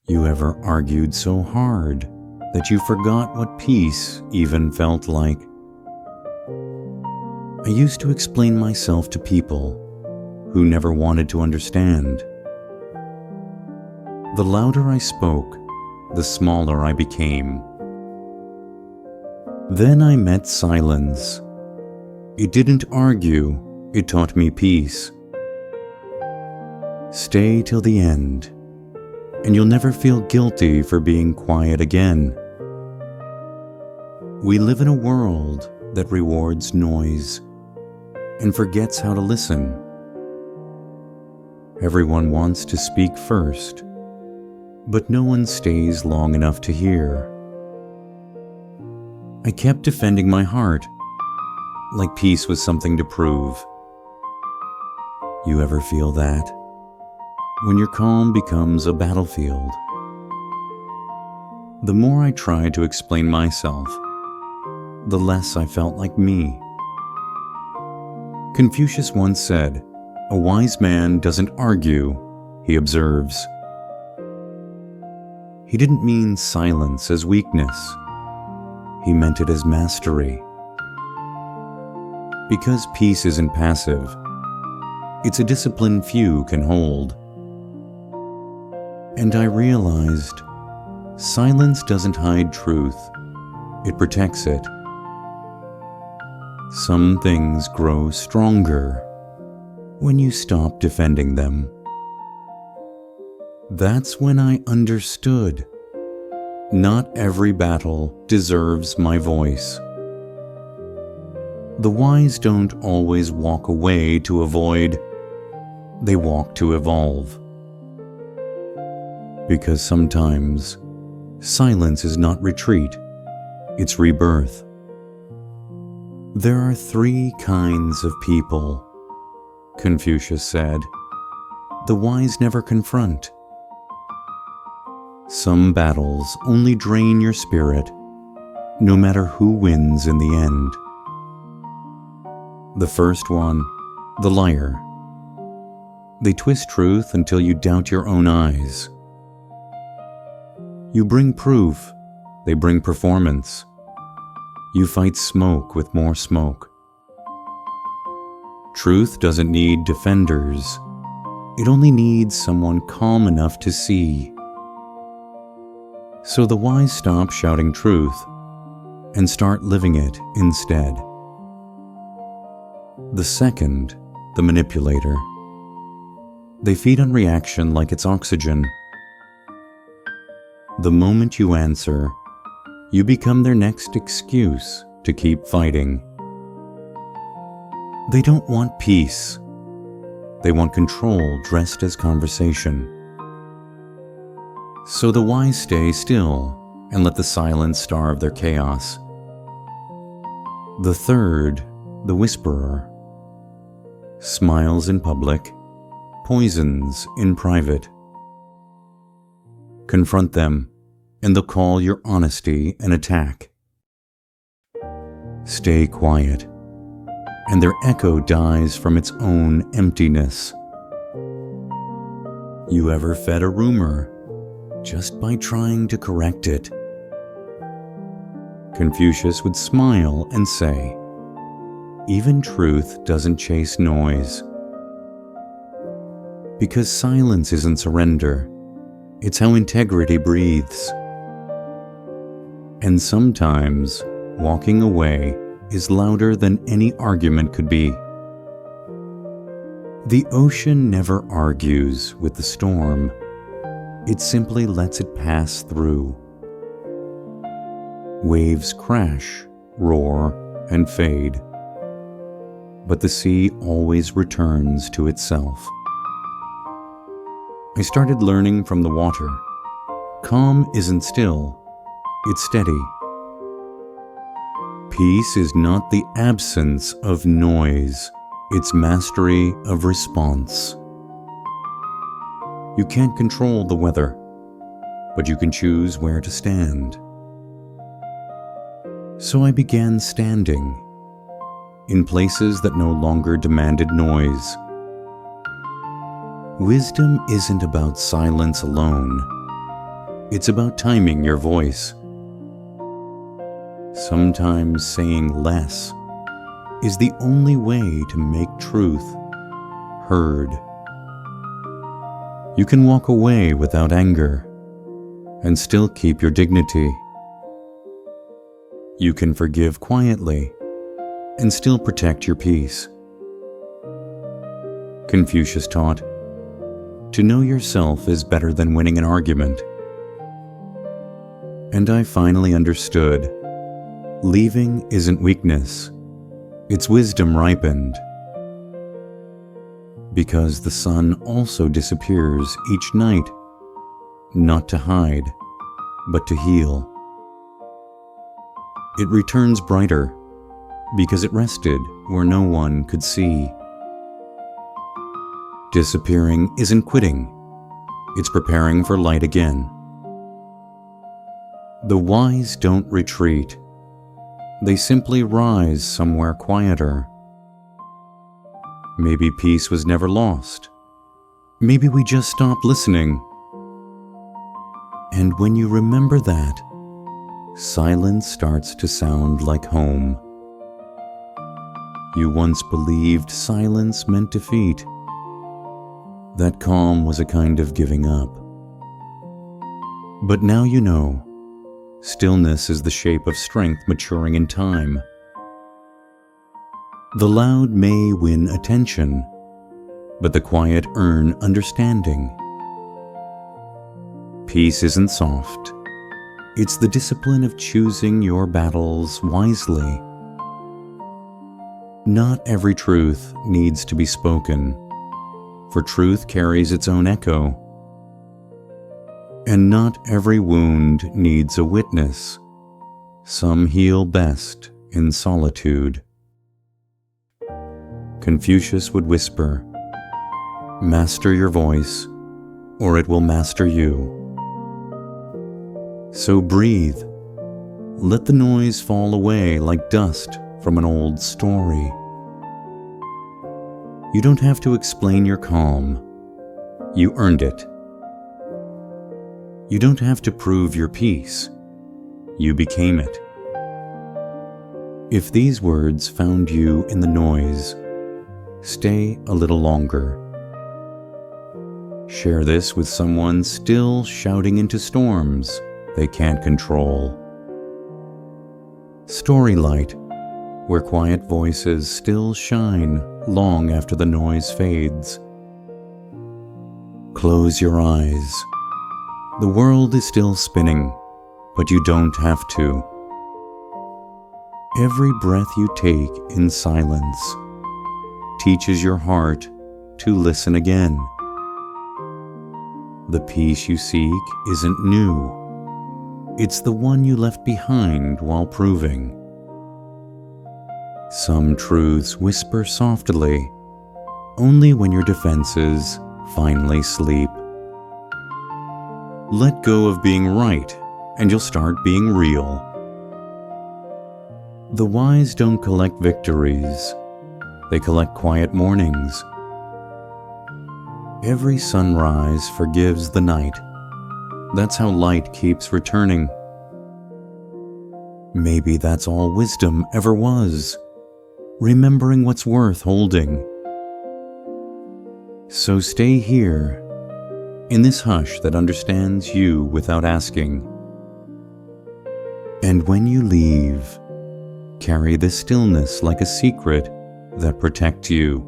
You ever argued so hard that you forgot what peace even felt like? I used to explain myself to people who never wanted to understand. The louder I spoke, the smaller I became. Then I met silence. It didn't argue, it taught me peace. Stay till the end, and you'll never feel guilty for being quiet again. We live in a world that rewards noise and forgets how to listen. Everyone wants to speak first, but no one stays long enough to hear. I kept defending my heart, like peace was something to prove. You ever feel that? When your calm becomes a battlefield. The more I tried to explain myself, the less I felt like me. Confucius once said, "A wise man doesn't argue, he observes." He didn't mean silence as weakness. He meant it as mastery. Because peace isn't passive, it's a discipline few can hold. And I realized silence doesn't hide truth, it protects it. Some things grow stronger when you stop defending them. That's when I understood. Not every battle deserves my voice. The wise don't always walk away to avoid, they walk to evolve. Because sometimes silence is not retreat, it's rebirth. There are 3 kinds of people, Confucius said. The wise never confront. Some battles only drain your spirit, no matter who wins in the end. The first one, the liar. They twist truth until you doubt your own eyes. You bring proof, they bring performance. You fight smoke with more smoke. Truth doesn't need defenders. It only needs someone calm enough to see. So the wise stop shouting truth and start living it instead. The second, the manipulator. They feed on reaction like it's oxygen. The moment you answer, you become their next excuse to keep fighting. They don't want peace. They want control dressed as conversation. So the wise stay still and let the silence starve their chaos. The third, the whisperer. Smiles in public, poisons in private. Confront them, and they'll call your honesty an attack. Stay quiet, and their echo dies from its own emptiness. You ever fed a rumor just by trying to correct it? Confucius would smile and say, "Even truth doesn't chase noise." Because silence isn't surrender, it's how integrity breathes. And sometimes, walking away is louder than any argument could be. The ocean never argues with the storm. It simply lets it pass through. Waves crash, roar, and fade. But the sea always returns to itself. I started learning from the water. Calm isn't still, it's steady. Peace is not the absence of noise, it's mastery of response. You can't control the weather, but you can choose where to stand. So I began standing in places that no longer demanded noise. Wisdom isn't about silence alone. It's about timing your voice. Sometimes saying less is the only way to make truth heard. You can walk away without anger and still keep your dignity. You can forgive quietly and still protect your peace. Confucius taught, to know yourself is better than winning an argument. And I finally understood, leaving isn't weakness, it's wisdom ripened. Because the sun also disappears each night, not to hide, but to heal. It returns brighter because it rested where no one could see. Disappearing isn't quitting, it's preparing for light again. The wise don't retreat, they simply rise somewhere quieter. Maybe peace was never lost. Maybe we just stopped listening. And when you remember that, silence starts to sound like home. You once believed silence meant defeat. That calm was a kind of giving up. But now you know, stillness is the shape of strength maturing in time. The loud may win attention, but the quiet earn understanding. Peace isn't soft. It's the discipline of choosing your battles wisely. Not every truth needs to be spoken, for truth carries its own echo. And not every wound needs a witness. Some heal best in solitude. Confucius would whisper, master your voice, or it will master you. So breathe. Let the noise fall away like dust from an old story. You don't have to explain your calm. You earned it. You don't have to prove your peace. You became it. If these words found you in the noise, stay a little longer. Share this with someone still shouting into storms they can't control. Story light, where quiet voices still shine long after the noise fades. Close your eyes. The world is still spinning, but you don't have to. Every breath you take in silence teaches your heart to listen again. The peace you seek isn't new. It's the one you left behind while proving. Some truths whisper softly, only when your defenses finally sleep. Let go of being right, and you'll start being real. The wise don't collect victories. They collect quiet mornings. Every sunrise forgives the night. That's how light keeps returning. Maybe that's all wisdom ever was, remembering what's worth holding. So stay here, in this hush that understands you without asking. And when you leave, carry this stillness like a secret that protects you.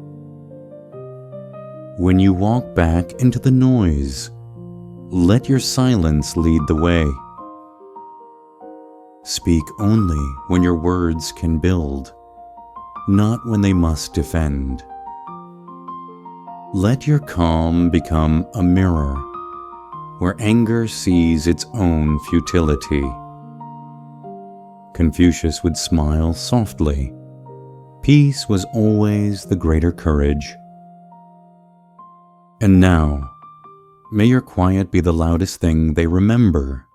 When you walk back into the noise, let your silence lead the way. Speak only when your words can build, not when they must defend. Let your calm become a mirror, where anger sees its own futility. Confucius would smile softly. Peace was always the greater courage. And now, may your quiet be the loudest thing they remember